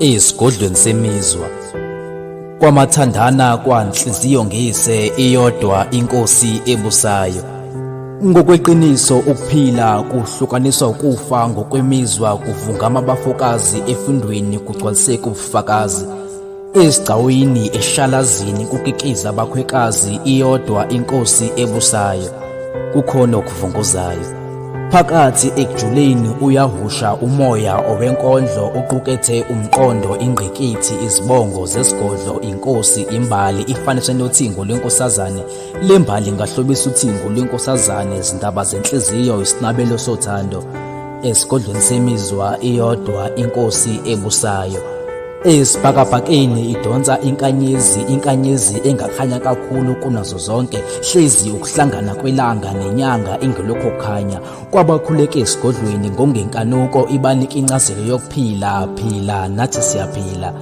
Esigodlweni semizwa kwamathandana kwanhliziyo ngise iyodwa inkosi ebusayo. Ngokweqiniso ukuphila kuhlukaniswa ukufa, ngokwemizwa kuvungama abafokazi, efundweni kugcwaliseka ubufakazi. Esigcawini eshalazini kukikiza abakhwekazi, iyodwa inkosi ebusayo, kukhona okuvunguzayo. Phakathi ekujuleni uyahusha umoya owenkondlo oqukethe umqondo, ingqikithi, izibongo zesigodlo, inkosi, imbali ifaniswa nothingo lwenkosazane. Le mbali ingahlobisa uthingo lwenkosazane, izindaba zenhliziyo, isinabelo sothando. Esigodlweni semizwa iyodwa inkosi ebusayo. Esibhakabhakeni idonsa inkanyezi engakhanya kakhulu kunazo zonke, hlezi ukuhlangana kwelanga nenyanga ingelokho kukhanya. Kwabakhuleka esigodlweni ngongenkanuko ibanika incazelo yokuphila, phila nathi siyaphila.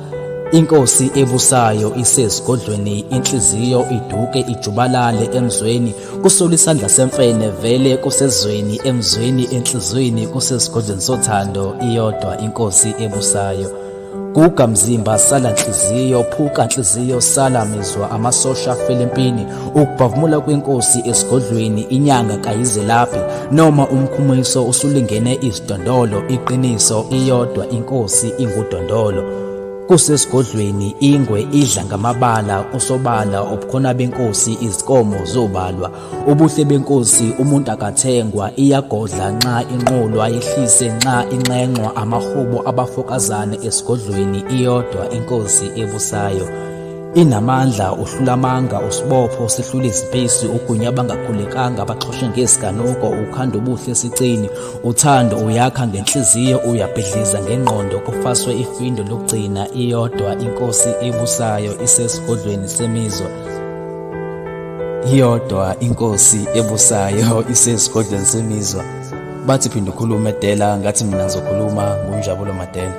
Inkosi ebusayo isesigodlweni, inhliziyo iduke ijubalale emzweni, kusola isandla semfene vele kusezweni, emzweni enhlizweni kusesigodlweni sothando, iyodwa inkosi ebusayo. Guga mzimba sala nhliziyo, phuka nhliziyo sala mizwa, amasosha afela empini. Ukubhavumula kwenkosi esigodlweni, inyanga kayizelaphi noma umkhumiso usulingene izidondolo. Iqiniso iyodwa inkosi ingudondolo. Kusesigodlweni ingwe idla ngamabala, kusobala ubukhona benkosi, izikomo zobalwa. Ubuhle benkosi umuntu akathengwa, iyagodla nxa inqolwa, yehlise nxa inxenxwa. Amahubo abafokazane esigodlweni, iyodwa inkosi ebusayo. Inamandla uhlula amanga, usibopho sihlula izimpisi. Ugunya abangakhulekanga abaxhoshe ngesiganuko, ukhanda ubuhle esicini. Uthando uyakha ngenhliziyo, uyabhidliza ngengqondo, kufaswe ifindo lokugcina, iyodwa inkosi ebusayo isesigodlweni semizwa. Iyodwa inkosi ebusayo isesigodlweni semizwa. Bathi phinda ukhulume Dela, ngathi mina ngizokhuluma ngoNjabulo Madela.